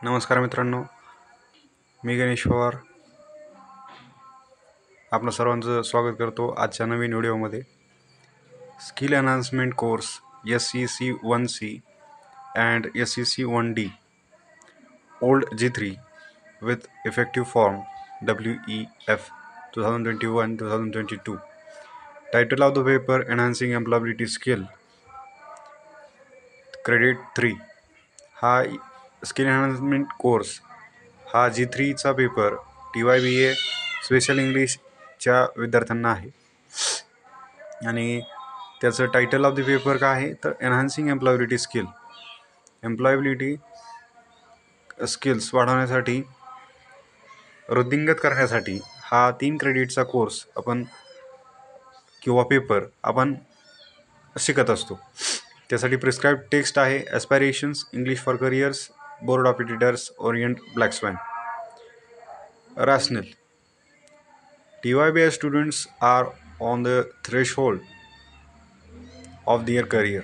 नमस्कार मित्रांनो, मी गणेश पवार आपलं सर्वांचं स्वागत करतो आजच्या नवीन व्हिडिओमध्ये. Skill enhancement course SEC 1C and SEC 1D old G3 with effective form WEF 2021-2022. Title of the paper: Enhancing Employability Skill. Credit 3. हा स्किल एनहान्समेंट कोर्स हा G3चा पेपर TYBA स्पेशल इंग्लिशच्या विद्यार्थ्यांना आहे आणि त्याचं टायटल ऑफ द पेपर काय आहे तर enhancing employability skill. Employability skills वाढवण्यासाठी, वृद्धिंगत करण्यासाठी हा 3 क्रेडिटचा कोर्स आपण किंवा पेपर आपण शिकत असतो. त्यासाठी प्रिस्क्राईब टेक्स्ट आहे aspirations English for careers, board of editors, Orient Blackswan. Rational. TYBA students are on the threshold of their career.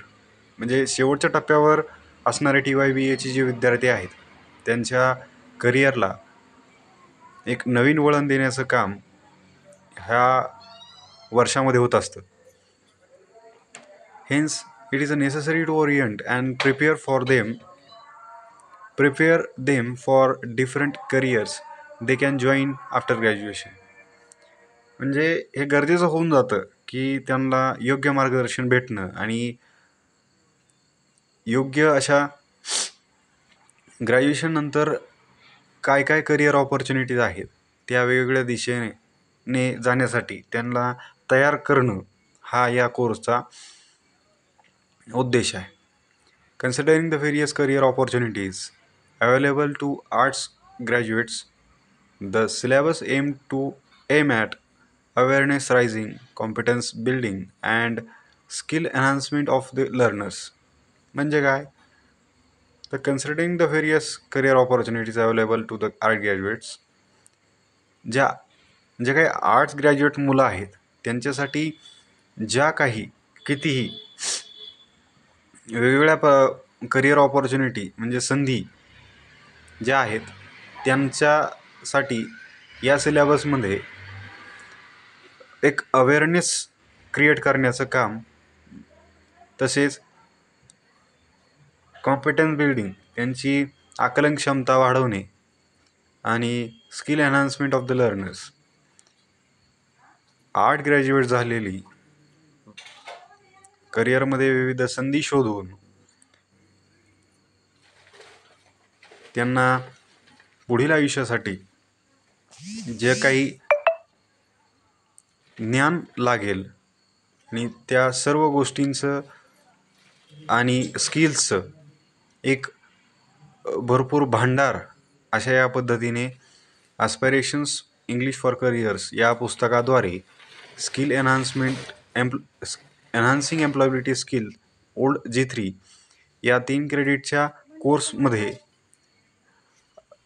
म्हणजे शेवटच्या टप्प्यावर असणारे TYBAचे जे विद्यार्थी आहेत त्यांच्या करिअरला एक नवीन वळण देण्याचं काम ह्या वर्षामध्ये होत असतं. Hence it is necessary to orient and prepare them for different careers they can join after graduation. म्हणजे हे गरजेचं होऊन जातं की त्यांना योग्य मार्गदर्शन भेटणं आणि योग्य अशा ग्रॅज्युएशननंतर काय काय करिअर ऑपॉर्च्युनिटीज आहेत त्या वेगवेगळ्या दिशेने जाण्यासाठी त्यांना तयार करणं हा या कोर्सचा उद्देश आहे. Considering the various career opportunities available to arts graduates, the syllabus aim at awareness raising, competence building and skill enhancement of the learners. म्हणजे काय तर considering the various career opportunities available to the art graduates, जे काही arts graduate मुलं आहेत त्यांच्यासाठी ज्या काही कितीही वेगवेगळ्या करिअर ऑपॉर्च्युनिटी म्हणजे संधी ज्या आहेत त्यांच्यासाठी या सिलेबसमध्ये एक अवेअरनेस क्रिएट करण्याचं काम, तसेच कॉम्पिटन्स बिल्डिंग त्यांची आकलन क्षमता वाढवणे आणि skill enhancement of the learners. Art graduate झालेली करिअरमध्ये विविध संधी शोधून त्यांना पुढील आयुष्यासाठी जे काही ज्ञान लागेल आणि त्या सर्व गोष्टींचं आणि स्किल्सचं एक भरपूर भांडार अशा या पद्धतीने ॲस्पायरेशन्स इंग्लिश फॉर करियर्स या पुस्तकाद्वारे skill enhancing employability skill old G3 या 3 क्रेडिटच्या कोर्समध्ये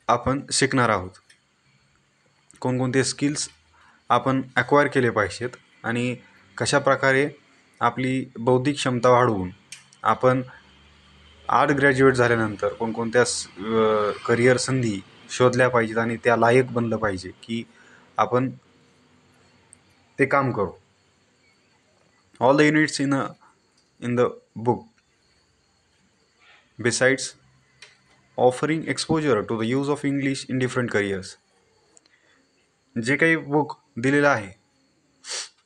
आपण शिकणार आहोत. कोणकोणते स्किल्स आपण ॲक्वायर केले पाहिजेत आणि कशा प्रकारे आपली बौद्धिक क्षमता वाढवून आपण आर्ट ग्रॅज्युएट झाल्यानंतर कोणकोणत्या करिअर संधी शोधल्या पाहिजेत आणि त्या लायक बनलं पाहिजे की आपण ते काम करू. All the units in the book besides offering exposure to the use of English in different careers. जे काही बुक दिलेलं आहे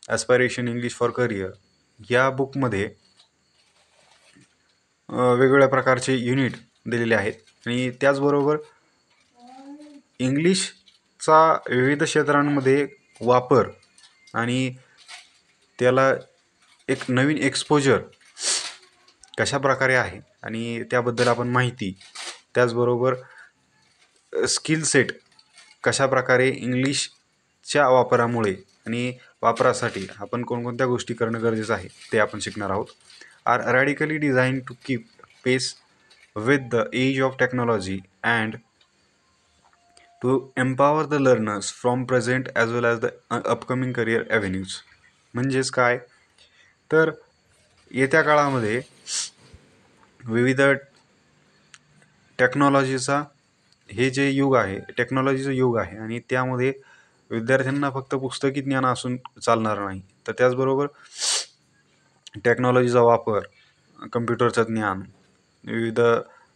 ॲस्पायरेशन इंग्लिश फॉर करियर या बुकमध्ये वेगवेगळ्या प्रकारचे युनिट दिलेले आहेत आणि त्याचबरोबर इंग्लिशचा विविध क्षेत्रांमध्ये वापर आणि त्याला एक नवीन एक्सपोजर कशा प्रकारे आहे आणि त्याबद्दल आपण माहिती, त्याचबरोबर स्किल सेट कशा प्रकारे इंग्लिशच्या वापरामुळे आणि वापरासाठी आपण कोणकोणत्या गोष्टी करणं गरजेचं आहे ते आपण शिकणार आहोत. Are radically design to keep pace with the age of technology and to empower the learners from present as well as the upcoming career avenues. म्हणजेच काय तर येत्या काळामध्ये विविध टेक्नॉलॉजीचा हे जे युग आहे टेक्नॉलॉजीचं युग आहे आणि त्यामध्ये विद्यार्थ्यांना फक्त पुस्तकी ज्ञान असून चालणार नाही, तर त्याचबरोबर टेक्नॉलॉजीचा वापर, कम्प्युटरचं ज्ञान, विविध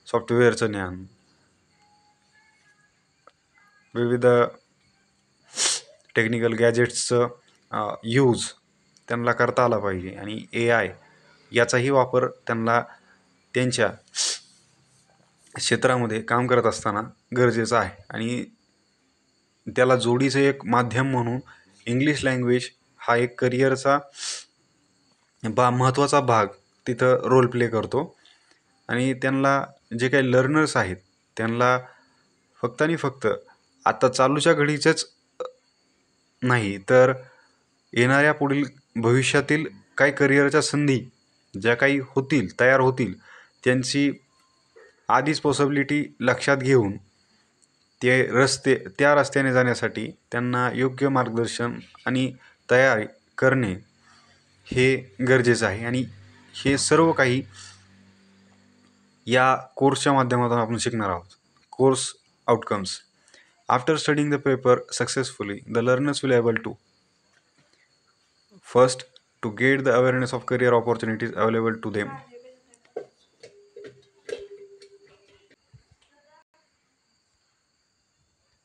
सॉफ्टवेअरचं ज्ञान, विविध टेक्निकल गॅजेट्सचं यूज त्यांना करता आला पाहिजे आणि AI याचाही वापर त्यांना त्यांच्या क्षेत्रामध्ये काम करत असताना गरजेचं आहे. आणि त्याला जोडीचं एक माध्यम म्हणून इंग्लिश लँग्वेज हा एक करिअरचा महत्त्वाचा भाग तिथं रोल प्ले करतो. आणि त्यांना जे काही लर्नर्स आहेत त्यांना फक्त आणि फक्त आता चालूच्या घडीचेच नाही, तर येणाऱ्या पुढील भविष्यातील काही करिअरच्या संधी ज्या काही होतील, तयार होतील, त्यांची आधीच पॉसिबिलिटी लक्षात घेऊन त्या रस्त्याने जाण्यासाठी त्यांना योग्य मार्गदर्शन आणि तयारी करणे हे गरजेचं आहे. आणि हे सर्व काही या कोर्सच्या माध्यमातून आपण शिकणार आहोत. Course outcomes. After studying the paper successfully, the learners will able to first to get the awareness of career opportunities available to them.